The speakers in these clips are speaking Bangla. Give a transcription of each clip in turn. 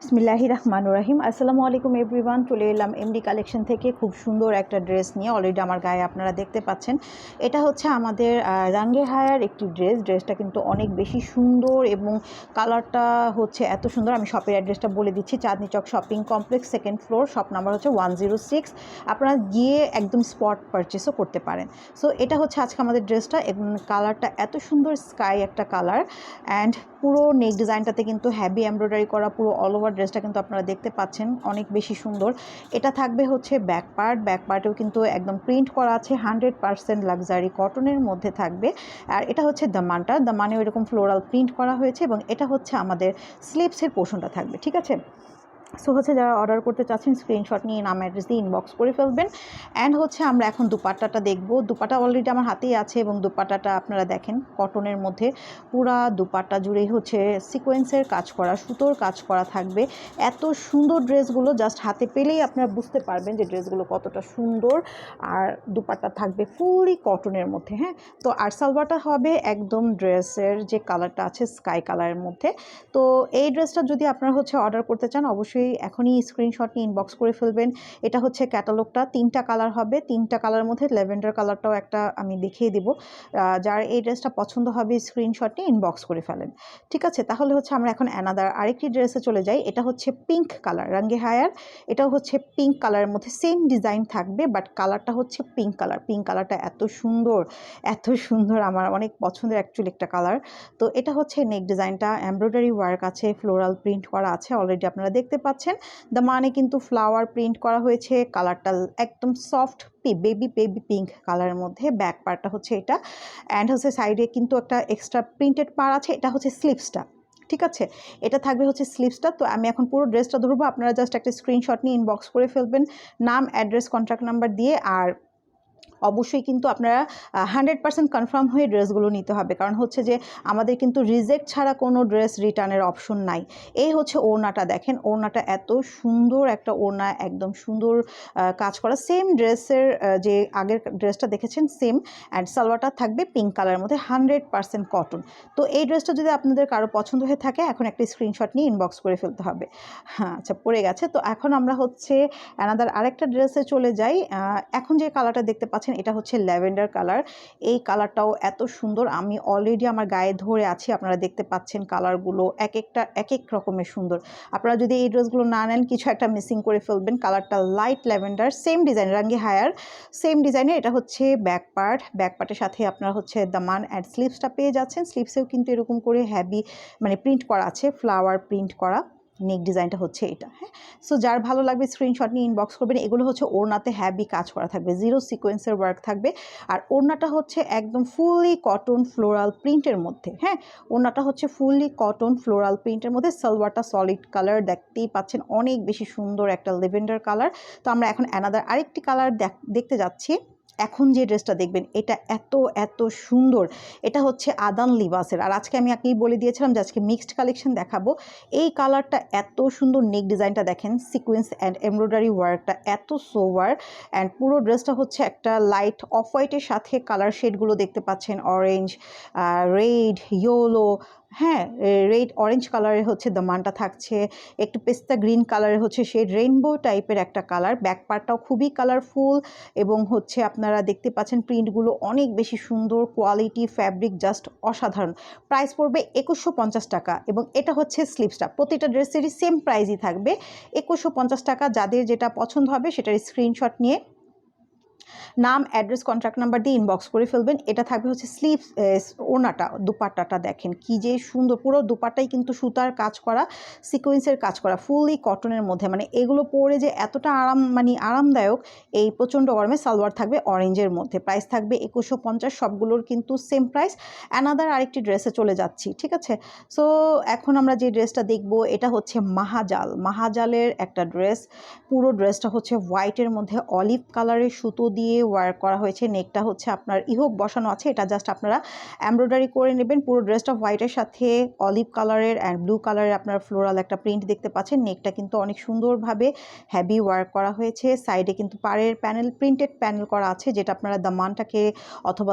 বিসমিল্লাহির রহমানির রহিম। আসসালামু আলাইকুম এভরিওয়ান। চলে এলাম এমডি কালেকশন থেকে খুব সুন্দর একটা ড্রেস নিয়ে। অলরেডি আমার গায়ে আপনারা দেখতে পাচ্ছেন, এটা হচ্ছে আমাদের রাঙ্গে হায়ার একটি ড্রেসটা কিন্তু অনেক বেশি সুন্দর এবং কালারটা হচ্ছে এত সুন্দর। আমি শপের অ্যাড্রেসটা বলে দিচ্ছি, Chandni Chowk shopping complex, 2nd floor, shop number হচ্ছে 106। আপনারা গিয়ে একদম স্পট পারচেসও করতে পারেন। সো এটা হচ্ছে আজকে আমাদের ড্রেসটা এবং কালারটা এত সুন্দর, স্কাই একটা কালার। অ্যান্ড পুরো নেক ডিজাইনটাতে কিন্তু হ্যাভি এমব্রয়ডারি করা, পুরো অল ওভার ড্রেসটা কিন্তু আপনারা দেখতে পাচ্ছেন, অনেক বেশি সুন্দর। এটা থাকবে হচ্ছে ব্যাক পার্টেও কিন্তু একদম প্রিন্ট করা আছে, 100% লাক্সারি কটনের মধ্যে থাকবে। আর এটা হচ্ছে দামানেও এরকম ফ্লোরাল প্রিন্ট করা হয়েছে এবং এটা হচ্ছে আমাদের স্লিভসের পোর্শনটা থাকবে, ঠিক আছে। সো হচ্ছে যারা অর্ডার করতে চাচ্ছেন স্ক্রিনশট নিয়ে নাম অ্যাড্রেস দিয়ে ইনবক্স করে ফেলবেন। অ্যান্ড হচ্ছে আমরা এখন দুপাট্টাটা দেখব। দুপাট্টা অলরেডি আমার হাতেই আছে এবং দুপাট্টাটা আপনারা দেখেন কটনের মধ্যে, পুরা দুপাট্টা জুড়েই হচ্ছে সিকোয়েন্সের কাজ করা, সুতোর কাজ করা থাকবে। এত সুন্দর ড্রেসগুলো জাস্ট হাতে পেলেই আপনারা বুঝতে পারবেন যে ড্রেসগুলো কতটা সুন্দর। আর দুপাট্টা থাকবে ফুললি কটনের মধ্যে, হ্যাঁ। তো আর সালোয়ারটা হবে একদম ড্রেসের যে কালারটা আছে স্কাই কালারের মধ্যে। তো এই ড্রেসটা যদি আপনারা হচ্ছে অর্ডার করতে চান অবশ্যই এখনই স্ক্রিনশট নিয়ে ইনবক্স করে ফেলবেন। এটা হচ্ছে ক্যাটালগটা, 3টা কালার হবে, 3টা কালারের মধ্যে ল্যাভেন্ডার কালারটাও একটা আমি দেখিয়ে দিব। যার এই ড্রেসটা পছন্দ হবে স্ক্রিনশট নিয়ে ইনবক্স করে ফেলেন, ঠিক আছে। তাহলে হচ্ছে আমরা এখন আরেকটি ড্রেসে চলে যাই। এটা হচ্ছে পিঙ্ক কালার, রাঙ্গে হায়ার। এটাও হচ্ছে পিঙ্ক কালারের মধ্যে সেম ডিজাইন থাকবে, বাট কালারটা হচ্ছে পিঙ্ক কালারটা এত সুন্দর, আমার অনেক পছন্দের অ্যাকচুয়ালি একটা কালার। তো এটা হচ্ছে নেক ডিজাইনটা, এমব্রয়ডারি ওয়ার্ক আছে, ফ্লোরাল প্রিন্ট করা আছে, অলরেডি আপনারা দেখতে পাচ্ছেন। দামানে কিন্তু ফ্লাওয়ার প্রিন্ট করা হয়েছে, কালারটা একদম সফট বেবি পিঙ্ক কালারের মধ্যে। ব্যাক পার্টটা হচ্ছে এটা, অ্যান্ড হচ্ছে সাইডে কিন্তু একটা এক্সট্রা প্রিন্টেড পার আছে, এটা হচ্ছে স্লিভসটা, ঠিক আছে। এটা থাকবে হচ্ছে স্লিভসটা। তো আমি এখন পুরো ড্রেসটা ধরবো, আপনারা জাস্ট একটা স্ক্রিনশট নিয়ে ইনবক্স করে ফেলবেন নাম, অ্যাড্রেস, কন্ট্যাক্ট নাম্বার দিয়ে। আর অবশ্যই কিন্তু আপনারা 100% কনফার্ম হয়ে ড্রেসগুলো নিতে হবে, কারণ হচ্ছে যে আমাদের কিন্তু রিজেক্ট ছাড়া কোনো ড্রেস রিটার্নের অপশন নাই। এই হচ্ছে ওড়নাটা, দেখেন ওড়নাটা এত সুন্দর একটা ওড়না, একদম সুন্দর কাজ করা, সেম ড্রেসের যে আগের ড্রেসটা দেখেছেন সেম। অ্যান্ড সালোয়ারটা থাকবে পিঙ্ক কালারের মধ্যে, 100% কটন। তো এই ড্রেসটা যদি আপনাদের কারো পছন্দ হয়ে থাকে এখন একটা স্ক্রিনশট নিয়ে ইনবক্স করে ফেলতে হবে। হ্যাঁ আচ্ছা, পড়ে গেছে। তো এখন আমরা হচ্ছে আরেকটা ড্রেসে চলে যাই। এখন যে কালারটা দেখতে পাচ্ছেন এটা হচ্ছে ল্যাভেন্ডার কালার। এই কালারটাও এত সুন্দর, আমি অলরেডি আমার গায়ে ধরে আছি, আপনারা দেখতে পাচ্ছেন কালারগুলো এক এক রকমের সুন্দর। আপনারা যদি এই ড্রেসগুলো না নেন কিছু একটা মিসিং করে ফেলবেন। কালারটা লাইট ল্যাভেন্ডার, সেম ডিজাইন, রাঙ্গি হায়ার সেম ডিজাইনের। এটা হচ্ছে ব্যাক পার্টের সাথে আপনারা হচ্ছে দামান অ্যান্ড স্লিভসটা পেয়ে যাচ্ছেন। স্লিভসেও কিন্তু এরকম করে হ্যাভি মানে প্রিন্ট করা আছে, ফ্লাওয়ার প্রিন্ট করা। নেক ডিজাইনটা হচ্ছে এটা, হ্যাঁ। সো যার ভালো লাগবে স্ক্রিনশট নিয়ে ইনবক্স করবেন। এগুলো হচ্ছে ওড়নাতে হ্যাভি কাজ করা থাকবে, জিরো সিকোয়েন্সের ওয়ার্ক থাকবে। আর ওড়নাটা হচ্ছে একদম ফুললি কটন ফ্লোরাল প্রিন্টের মধ্যে, হ্যাঁ। ওড়নাটা হচ্ছে ফুললি কটন ফ্লোরাল প্রিন্টের মধ্যে। সালোয়ারটা সলিড কালার, দেখতেই পাচ্ছেন অনেক বেশি সুন্দর একটা লেভেন্ডার কালার। তো আমরা এখন আরেকটি কালার দেখতে যাচ্ছি। এখন যে ড্রেসটা দেখবেন এটা এত সুন্দর, এটা হচ্ছে আদান লিবাসের। আর আজকে আমি আগেই বলে দিয়েছিলাম যে আজকে মিক্সড কালেকশন দেখাবো। এই কালারটা এত সুন্দর, নেক ডিজাইনটা দেখেন, সিকোয়েন্স অ্যান্ড এমব্রয়ডারি ওয়ার্কটা এত সোভার। অ্যান্ড পুরো ড্রেসটা হচ্ছে একটা লাইট অফ হোয়াইটের সাথে কালার শেডগুলো দেখতে পাচ্ছেন, অরেঞ্জ, রেড, ইয়েলো, হ্যাঁ, রেড অরেঞ্জ কালারের হচ্ছে দামানটা থাকছে, একটু পেস্তা গ্রিন কালারের হচ্ছে শেড, রেইনবো টাইপের একটা কালার। ব্যাক পার্টটাও খুবই কালারফুল এবং হচ্ছে আপনারা দেখতে পাচ্ছেন প্রিন্টগুলো অনেক বেশি সুন্দর, কোয়ালিটি, ফ্যাব্রিক জাস্ট অসাধারণ। প্রাইস পড়বে 2150 টাকা এবং এটা হচ্ছে স্লিভসটা। প্রতিটা ড্রেসেরই সেম প্রাইসই থাকবে 2150 টাকা। যাদের যেটা পছন্দ হবে সেটার স্ক্রিনশট নিয়ে নাম, অ্যাড্রেস, কন্ট্যাক্ট নাম্বার দিয়ে ইনবক্স করে ফেলবেন। এটা থাকবে হচ্ছে স্লিভস। ওড়নাটা, দুপাট্টাটা দেখেন কি যে সুন্দর, পুরো দুপাট্টাই কিন্তু সুতার কাজ করা, সিকোয়েন্সের কাজ করা, ফুললি কটনের মধ্যে। মানে এগুলো পরে যে এতটা আরামদায়ক, এই প্রচণ্ড গরমে। সালোয়ার থাকবে অরেঞ্জের মধ্যে, প্রাইস থাকবে 2150। সবগুলোর কিন্তু সেম প্রাইস। আরেকটি ড্রেসে চলে যাচ্ছি, ঠিক আছে। সো এখন আমরা যে ড্রেসটা দেখব এটা হচ্ছে মাহাজালের একটা ড্রেস। পুরো ড্রেসটা হচ্ছে হোয়াইটের মধ্যে অলিভ কালারের সুতো দিয়ে দিয়ে ওয়ার্ক করা হয়েছে। নেকটা হচ্ছে আপনার ইহুক বসানো আছে, এটা জাস্ট আপনারা এমব্রয়ডারি করে নেবেন। পুরো ড্রেসটা হোয়াইটের সাথে অলিভ কালারের অ্যান্ড ব্লু কালারের আপনার ফ্লোরাল একটা প্রিন্ট দেখতে পাচ্ছেন। নেকটা কিন্তু অনেক সুন্দরভাবে হেভি ওয়ার্ক করা হয়েছে। সাইডে কিন্তু পাড়ের প্যানেল, প্রিন্টেড প্যানেল করা আছে, যেটা আপনারা দামানটাকে অথবা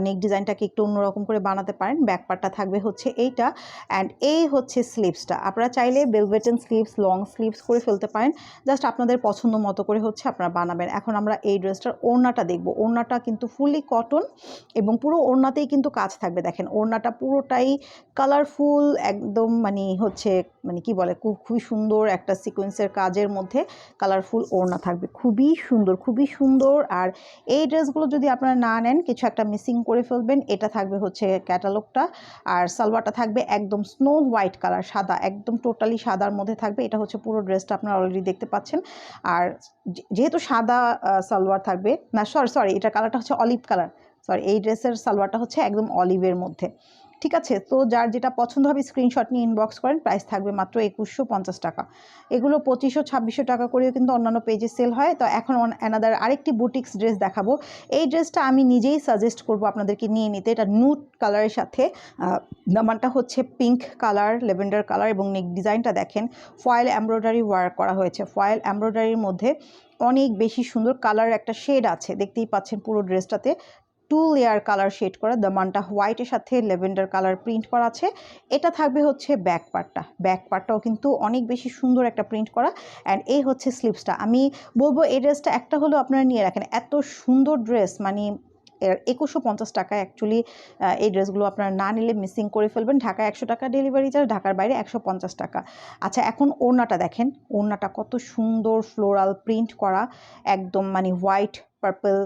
নেক ডিজাইনটাকে একটু অন্যরকম করে বানাতে পারেন। ব্যাক পার্টটা থাকবে হচ্ছে এইটা, অ্যান্ড এই হচ্ছে স্লিভসটা। আপনারা চাইলে বেলভেটেন স্লিভস, লং স্লিভস করে ফেলতে পারেন, জাস্ট আপনাদের পছন্দ মতো করে হচ্ছে আপনারা বানাবেন। এখন আমরা এই ড্রেসটার ওড়নাটা দেখব। ওড়নাটা কিন্তু ফুললি কটন এবং পুরো ওড়নাতেই কিন্তু কাজ থাকবে। দেখেন ওড়নাটা পুরোটাই কালারফুল, একদম মানে কি বলে, খুবই সুন্দর একটা সিকোয়েন্সের কাজের মধ্যে কালারফুল ওড়না থাকবে, খুবই সুন্দর, খুবই সুন্দর। আর এই ড্রেসগুলো যদি আপনারা না নেন, কিছু একটা মিসিং করে ফেলবেন। এটা থাকবে হচ্ছে ক্যাটালগটা, আর সালোয়ারটা থাকবে একদম স্নো হোয়াইট কালার, সাদা, একদম টোটালি সাদার মধ্যে থাকবে। এটা হচ্ছে পুরো ড্রেসটা আপনারা অলরেডি দেখতে পাচ্ছেন। আর যেহেতু সাদা সালোয়ার থাকবে, না সরি এটা কালারটা হচ্ছে অলিভ কালার, এই ড্রেসের সালোয়ারটা হচ্ছে একদম অলিভের মধ্যে। ঠিক আছে, তো যার যেটা পছন্দ হবে স্ক্রিনশট নিয়ে ইনবক্স করেন। প্রাইস থাকবে মাত্র 2150 টাকা। এগুলো 2500-2600 টাকা করেও কিন্তু অন্যান্য পেজে সেল হয়। তো এখন অ্যানাদার আরেকটি বুটিক্স ড্রেস দেখাবো। এই ড্রেসটা আমি নিজেই সাজেস্ট করব আপনাদেরকে নিয়ে নিতে। এটা নুড কালারের সাথে দামানটা হচ্ছে পিঙ্ক কালার, লেভেন্ডার কালার, এবং নেক ডিজাইনটা দেখেন ফয়েল এমব্রয়ডারি ওয়ার্ক করা হয়েছে। ফয়েল এমব্রয়ডারির মধ্যে অনেক বেশি সুন্দর কালার একটা শেড আছে, দেখতেই পাচ্ছেন পুরো ড্রেসটাতে 2 লেয়ার কালার শেড করা। দামানটা হোয়াইটের সাথে লেভেন্ডার কালার প্রিন্ট করা আছে। এটা থাকবে হচ্ছে ব্যাক পার্টটা। ব্যাক পার্টটাও কিন্তু অনেক বেশি সুন্দর একটা প্রিন্ট করা, অ্যান্ড এই হচ্ছে স্লিভসটা। আমি বলবো এই ড্রেসটা একটা হলেও আপনারা নিয়ে রাখেন, এত সুন্দর ড্রেস, মানে 2150 টাকায় অ্যাকচুয়ালি এই ড্রেসগুলো আপনারা না নিলে মিসিং করে ফেলবেন। ঢাকা 100 টাকা ডেলিভারি চার্জ, ঢাকার বাইরে 150 টাকা। আচ্ছা, এখন ওড়নাটা দেখেন, ওড়নাটা কত সুন্দর ফ্লোরাল প্রিন্ট করা, একদম মানে হোয়াইট, পার্পল,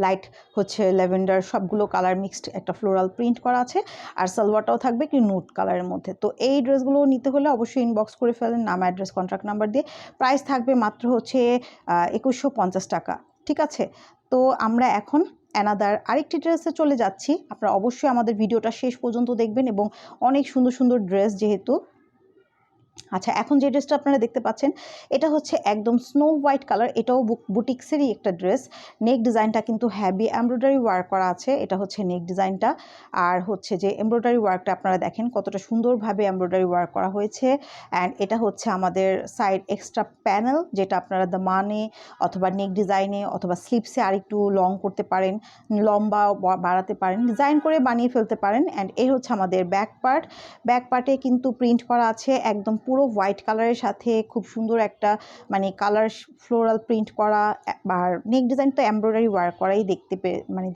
লাইট হচ্ছে ল্যাভেন্ডার, সবগুলো কালার মিক্সড একটা ফ্লোরাল প্রিন্ট করা আছে। আর সালোয়ারটাও থাকবে কি নুড কালারের মধ্যে। তো এই ড্রেসগুলো নিতে হলে অবশ্যই ইনবক্স করে ফেলেন নাম, অ্যাড্রেস, কন্ট্যাক্ট নাম্বার দিয়ে। প্রাইস থাকবে মাত্র হচ্ছে 2150 টাকা। ঠিক আছে, তো আমরা এখন অ্যানাদার আরেকটি ড্রেসে চলে যাচ্ছি। আপনারা অবশ্যই আমাদের ভিডিওটা শেষ পর্যন্ত দেখবেন, এবং অনেক সুন্দর সুন্দর ড্রেস যেহেতু। আচ্ছা, এখন যে ড্রেসটা আপনারা দেখতে পাচ্ছেন এটা হচ্ছে একদম স্নো হোয়াইট কালার। এটাও বুটিক্সেরই একটা ড্রেস। নেক ডিজাইনটা কিন্তু হ্যাভি এমব্রয়ডারি ওয়ার্ক করা আছে। এটা হচ্ছে নেক ডিজাইনটা। আর হচ্ছে যে এমব্রয়ডারি ওয়ার্কটা আপনারা দেখেন কতটা সুন্দরভাবে এমব্রয়ডারি ওয়ার্ক করা হয়েছে। অ্যান্ড এটা হচ্ছে আমাদের সাইড এক্সট্রা প্যানেল, যেটা আপনারা দামানে অথবা নেক ডিজাইনে অথবা স্লিপসে আর একটু লং করতে পারেন, লম্বা বাড়াতে পারেন, ডিজাইন করে বানিয়ে ফেলতে পারেন। অ্যান্ড এই হচ্ছে আমাদের ব্যাক পার্ট। ব্যাক পার্টে কিন্তু প্রিন্ট করা আছে একদম পুরো হোয়াইট কালারের সাথে খুব সুন্দর একটা মানে কালার ফ্লোরাল প্রিন্ট করা। আর নেক ডিজাইন তো এমব্রয়ডারি ওয়ার্ক করাই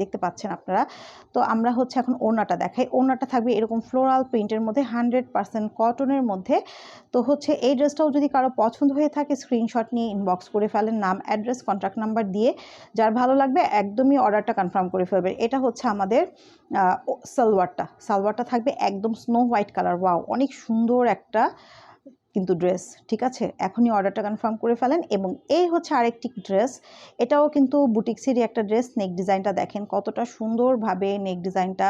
দেখতে পাচ্ছেন আপনারা। তো আমরা হচ্ছে এখন ওড়নাটা দেখাই। ওড়নাটা থাকবে এরকম ফ্লোরাল প্রিন্টের মধ্যে, 100% কটনের মধ্যে। তো হচ্ছে এই ড্রেসটাও যদি কারো পছন্দ হয়ে থাকে স্ক্রিনশট নিয়ে ইনবক্স করে ফেলেন নাম, অ্যাড্রেস, কন্ট্যাক্ট নাম্বার দিয়ে। যার ভালো লাগবে একদমই অর্ডারটা কনফার্ম করে ফেলবে। এটা হচ্ছে আমাদের সালোয়ারটা থাকবে একদম স্নো হোয়াইট কালার। ওয়াও, অনেক সুন্দর একটা কিন্তু ড্রেস। ঠিক আছে, এখনই অর্ডারটা কনফার্ম করে ফেলেন। এবং এই হচ্ছে আরেকটি ড্রেস, এটাও কিন্তু বুটিক্সেরই একটা ড্রেস। নেক ডিজাইনটা দেখেন কতটা সুন্দরভাবে নেক ডিজাইনটা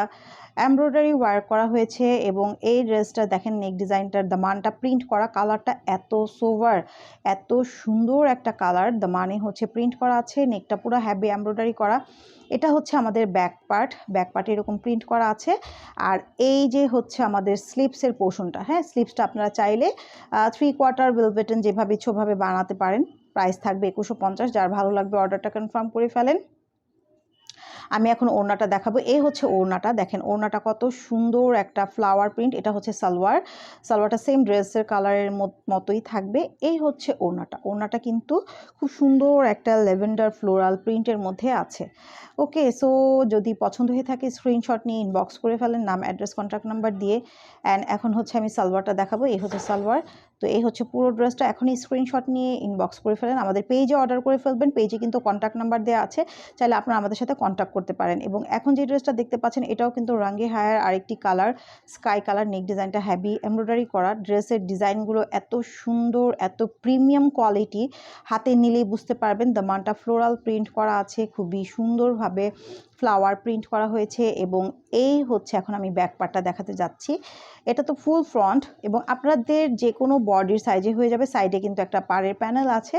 এমব্রয়ডারি ওয়ার্ক করা হয়েছে। এবং এই ড্রেসটা দেখেন নেক ডিজাইনটার দামানটা প্রিন্ট করা, কালারটা এত সোভার, এত সুন্দর একটা কালার, দামানে হচ্ছে প্রিন্ট করা আছে, নেকটা পুরো হ্যাভি এমব্রয়ডারি করা। এটা হচ্ছে আমাদের ব্যাক পার্টে এরকম প্রিন্ট করা আছে। আর এই যে হচ্ছে আমাদের স্লিপসের পোর্শনটা, হ্যাঁ স্লিপসটা আপনারা চাইলে 3/4 ভেলভেটেন যেভাবে ইচ্ছাভাবে বানাতে পারেন। প্রাইস থাকবে 2150। যার ভালো লাগবে অর্ডারটা কনফার্ম করে ফেলেন। আমি এখন ওড়নাটা দেখাবো। এই হচ্ছে ওড়নাটা, দেখেন ওড়নাটা কত সুন্দর একটা ফ্লাওয়ার প্রিন্ট। এটা হচ্ছে সালোয়ারটা সেম ড্রেসের কালারের মতোই থাকবে। এই হচ্ছে ওড়নাটা কিন্তু খুব সুন্দর একটা ল্যাভেন্ডার ফ্লোরাল প্রিন্টের মধ্যে আছে। ওকে, সো যদি পছন্দ হয়ে থাকে স্ক্রিনশট নিয়ে ইনবক্স করে ফেলেন নাম, অ্যাড্রেস, কন্ট্যাক্ট নাম্বার দিয়ে। অ্যান্ড এখন হচ্ছে আমি সালোয়ারটা দেখাবো। এই হচ্ছে সালোয়ার। তো এই হচ্ছে পুরো ড্রেসটা। এখনই স্ক্রিনশট নিয়ে ইনবক্স করে ফেলেন, আমাদের পেজে অর্ডার করে ফেলবেন। পেজে কিন্তু কন্ট্যাক্ট নাম্বার দেওয়া আছে, চাইলে আপনারা আমাদের সাথে কন্ট্যাক্ট করতে পারেন। এবং এখন যে ড্রেসটা দেখতে পাচ্ছেন এটাও কিন্তু রাঙ্গে হায়ার আরেকটি কালার, স্কাই কালার। নেক ডিজাইনটা হ্যাভি এমব্রয়ডারি করা। ড্রেসের ডিজাইনগুলো এত সুন্দর, এত প্রিমিয়াম কোয়ালিটি, হাতে নিলেই বুঝতে পারবেন। দামানটা ফ্লোরাল প্রিন্ট করা আছে, খুবই সুন্দরভাবে ফ্লাওয়ার প্রিন্ট করা হয়েছে। এবং এই হচ্ছে এখন আমি ব্যাক পার্টটা দেখাতে যাচ্ছি। এটা তো ফুল ফ্রন্ট, এবং আপনাদের যে কোনো বডির সাইজে হয়ে যাবে। সাইডে কিন্তু একটা পাড়ের প্যানেল আছে।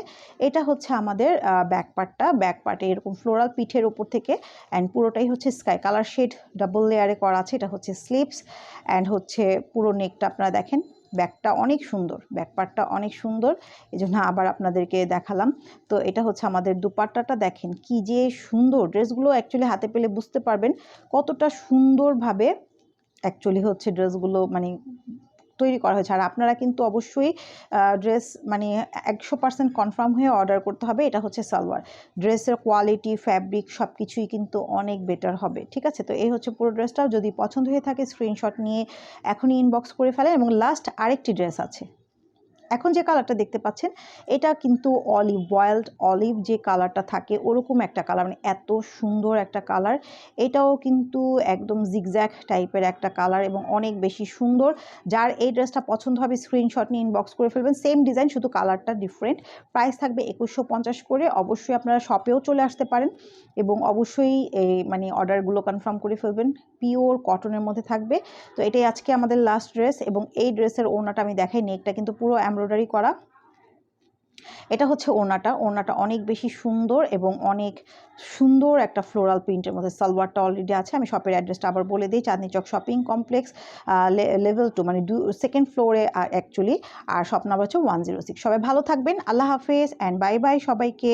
এটা হচ্ছে আমাদের ব্যাক পার্টে এরকম ফ্লোরাল পিঠের উপর থেকে, অ্যান্ড পুরোটাই হচ্ছে স্কাই কালার শেড ডাবল লেয়ারে করা আছে। এটা হচ্ছে স্লিভস, অ্যান্ড হচ্ছে পুরো নেকটা আপনারা দেখেন। ব্যাকটা অনেক সুন্দর, ব্যাক পার্টটা অনেক সুন্দর, এই জন্য আবার আপনাদেরকে দেখালাম। তো এটা হচ্ছে আমাদের দুপাট্টাটা, দেখেন কি যে সুন্দর। ড্রেসগুলো অ্যাকচুয়ালি হাতে পেলে বুঝতে পারবেন কতটা সুন্দরভাবে অ্যাকচুয়ালি হচ্ছে ড্রেসগুলো মানে তৈরি করা হয়েছে। আর আপনারা কিন্তু অবশ্যই ড্রেস মানে 100% কনফার্ম হয়ে অর্ডার করতে হবে। এটা হচ্ছে সালোয়ার। ড্রেসের কোয়ালিটি, ফ্যাব্রিক সব কিছুই কিন্তু অনেক বেটার হবে, ঠিক আছে? তো এই হচ্ছে পুরো ড্রেসটাও। যদি পছন্দ হয়ে থাকে স্ক্রিনশট নিয়ে এখনই ইনবক্স করে ফেলেন। এবং লাস্ট আরেকটি ড্রেস আছে। এখন যে কালারটা দেখতে পাচ্ছেন এটা কিন্তু অলিভ, বয়েলড অলিভ যে কালারটা থাকে ওরকম একটা কালার, মানে এত সুন্দর একটা কালার। এটাও কিন্তু একদম জিগজ্যাগ টাইপের একটা কালার এবং অনেক বেশি সুন্দর। যার এই ড্রেসটা পছন্দ হবে স্ক্রিনশট নিয়ে ইনবক্স করে ফেলবেন। সেম ডিজাইন, শুধু কালারটা ডিফারেন্ট। প্রাইস থাকবে 2150 করে। অবশ্যই আপনারা শপেও চলে আসতে পারেন এবং অবশ্যই এই মানে অর্ডারগুলো কনফার্ম করে ফেলবেন। পিওর কটনের মধ্যে থাকবে। তো এটাই আজকে আমাদের লাস্ট ড্রেস, এবং এই ড্রেসের ওড়নাটা আমি দেখাই। নেকটা কিন্তু পুরো এমব্রয়ডারি করা। এটা হচ্ছে ওড়নাটা অনেক বেশি সুন্দর এবং অনেক সুন্দর একটা ফ্লোরাল প্রিন্টের মধ্যে। সালোয়ারটা অলরেডি আছে। আমি শপের অ্যাড্রেসটা আবার বলে দিই, চাঁদনি চক শপিং কমপ্লেক্স, লেভেল 2 মানে সেকেন্ড ফ্লোরে অ্যাকচুয়ালি। আর শপ নাম্বার হচ্ছে 106। সবাই ভালো থাকবেন, আল্লাহ হাফেজ অ্যান্ড বাই বাই সবাইকে।